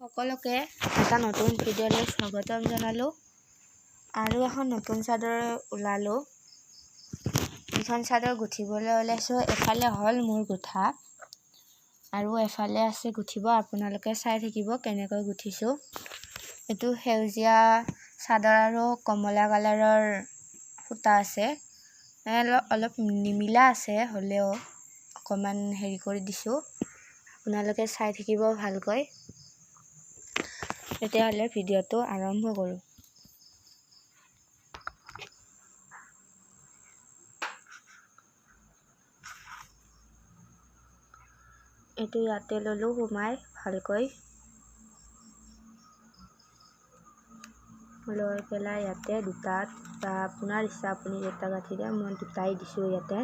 সকলোকে এটা নতুন ভিডিঅ'লৈ স্বাগতম জনালোঁ। আৰু এখন নতুন চাদৰ ওলালোঁ। এইখন চাদৰ গুঠিবলৈ ওলাইছোঁ। এফালে হ'ল মোৰ গুঠা আৰু এফালে আছে গুঠিব। আপোনালোকে চাই থাকিব কেনেকৈ গুঠিছোঁ। এইটো সেউজীয়া চাদৰ আৰু কমলা কালাৰৰ সূতা আছে। অলপ নিমিলা আছে, হ'লেও অকণমান হেৰি কৰি দিছোঁ। আপোনালোকে চাই থাকিব ভালকৈ। তেতিয়াহ'লে ভিডিঅ'টো আৰম্ভ কৰোঁ। এইটো ইয়াতে ল'লোঁ সোমাই ভালকৈ। লৈ পেলাই ইয়াতে দুটাত বা আপোনাৰ ইচ্ছা আপুনি যেইটা গাঁঠি দিয়ে, মই দুটাই দিছোঁ ইয়াতে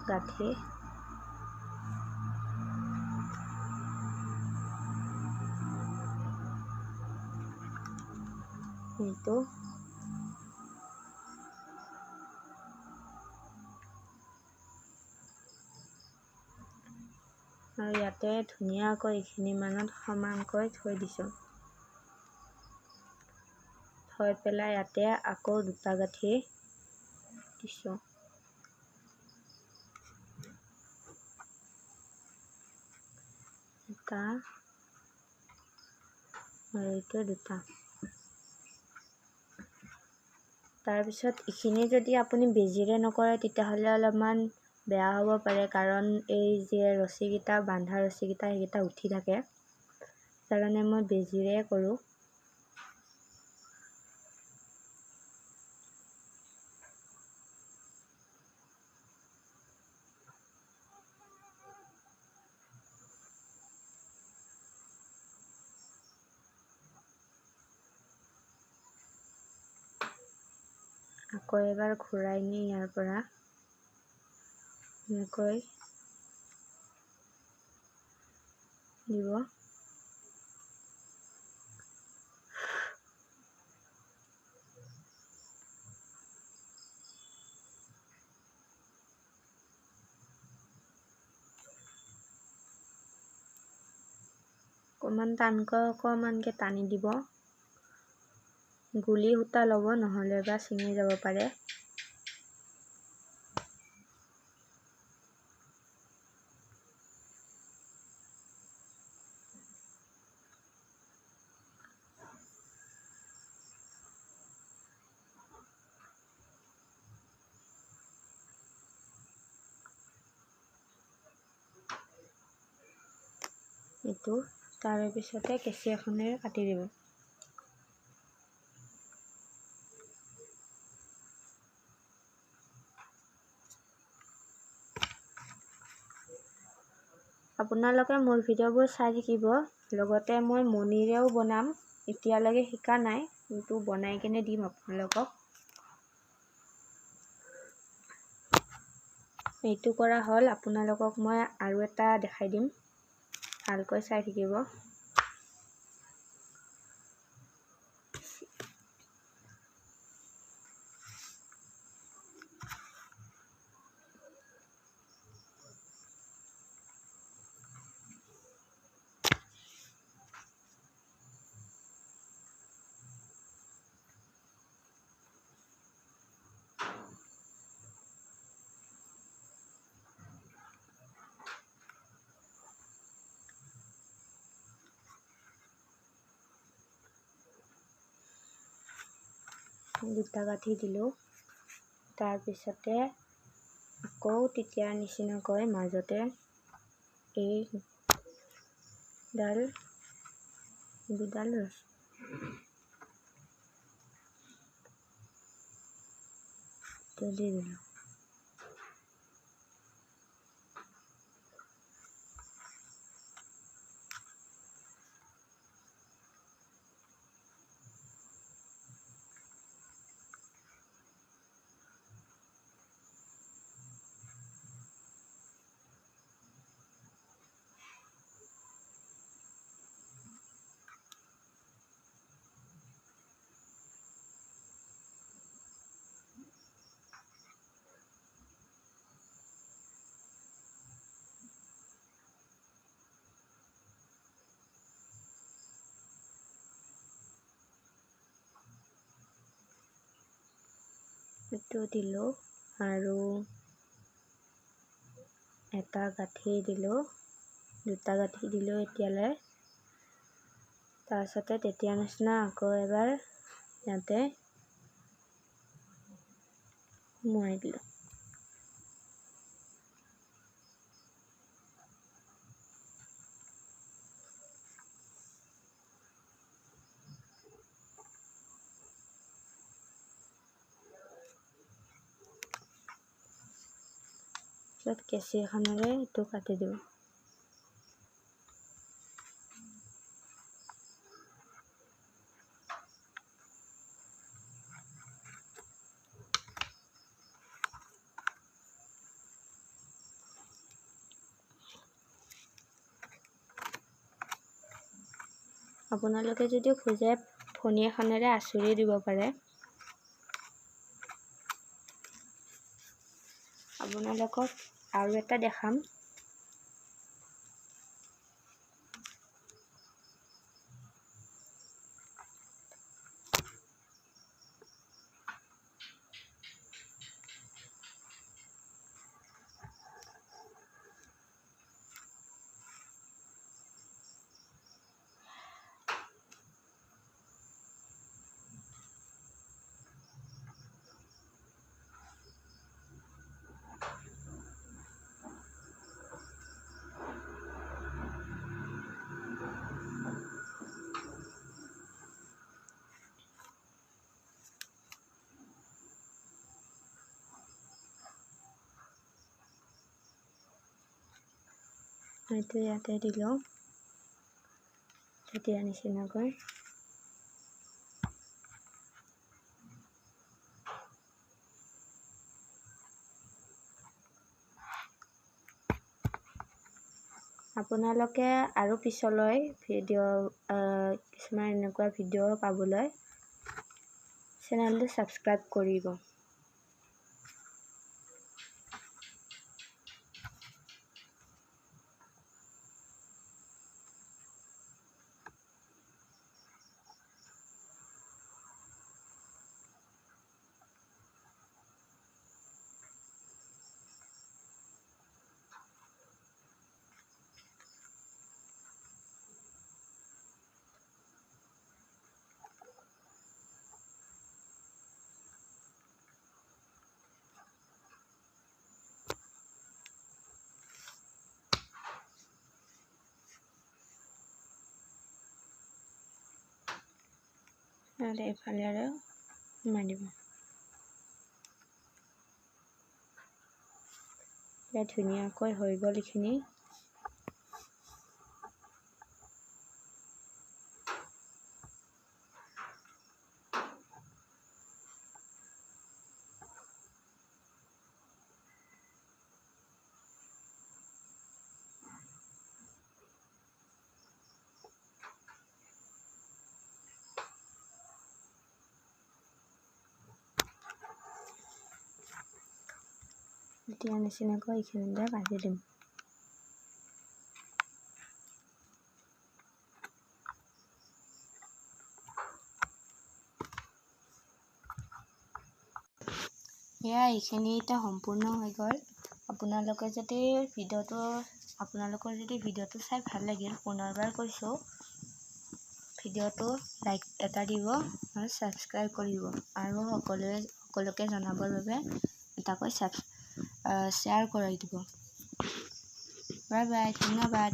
গাঁঠি। এইটো আৰু ইয়াতে ধুনীয়াকৈ এইখিনি মানত সমানকৈ থৈ দিছোঁ। থৈ পেলাই ইয়াতে আকৌ দুটা গাঁঠি দিছোঁ। এটা আৰু এইটো দুটা। তাৰপিছত এইখিনি যদি আপুনি বেজিৰে নকৰে তেতিয়াহ'লে অলপমান বেয়া হ'ব পাৰে, কাৰণ এই যে ৰছীকেইটা বান্ধা ৰছীকেইটা সেইকেইটা উঠি থাকে। সেইকাৰণে মই বেজিৰে কৰোঁ। আকৌ এবাৰ ঘূৰাই নি ইয়াৰ পৰা এনেকৈ দিব। অকণমানকৈ টানি দিব। গুলি সূতা ল'ব, নহ'লে বা ছিঙি যাব পাৰে। এইটো তাৰে পিছতে কেঁচি এখনেৰে কাটি দিব। আপোনালোকে মোৰ ভিডিঅ'বোৰ চাই থাকিব। লগতে মই মণিৰেও বনাম। এতিয়ালৈকে শিকা নাই, কিন্তু বনাই কিনে দিম আপোনালোকক। এইটো কৰা হ'ল। আপোনালোকক মই আৰু এটা দেখাই দিম, ভালকৈ চাই থাকিব। দুটা গাঁঠি দিলোঁ। তাৰপিছতে আকৌ তেতিয়াৰ নিচিনাকৈ মাজতে দুডাল ৰছী দি দিলোঁ। এইটো দিলোঁ আৰু এটা গাঁঠি দিলোঁ, দুটা গাঁঠি দিলোঁ এতিয়ালৈ। তাৰপিছতে তেতিয়া নিচিনা আকৌ এবাৰ ইয়াতে সোমোৱাই দিলোঁ। তাৰপিছত কেঁচি এখনেৰে এইটো কাটি দিওঁ। আপোনালোকে যদি খোজে ফণী এখনেৰে আঁচুৰি দিব পাৰে। আপোনালোকক আৰু এটা দেখাম। এইটো ইয়াতে দিলোঁ তেতিয়া নিচিনাকৈ। আপোনালোকে আৰু পিছলৈ কিছুমান এনেকুৱা ভিডিঅ' পাবলৈ চেনেলটো ছাবস্ক্ৰাইব কৰিব। আৰু এইফালে আৰু সোমাই দিব। এতিয়া ধুনীয়াকৈ হৈ গ'ল এইখিনি। এতিয়া নিচিনাকৈ এইখিনিতে বাজি দিম। এয়া এইখিনিতে সম্পূৰ্ণ হৈ গ'ল। আপোনালোকৰ যদি ভিডিঅ'টো চাই ভাল লাগিল, পুনৰবাৰ কৈছোঁ ভিডিঅ'টো লাইক এটা দিব আৰু ছাবস্ক্ৰাইব কৰিব আৰু সকলোকে জনাবৰ বাবে এটাকৈ শ্বেয়াৰ কৰি দিব। বাই বাই, ধন্যবাদ।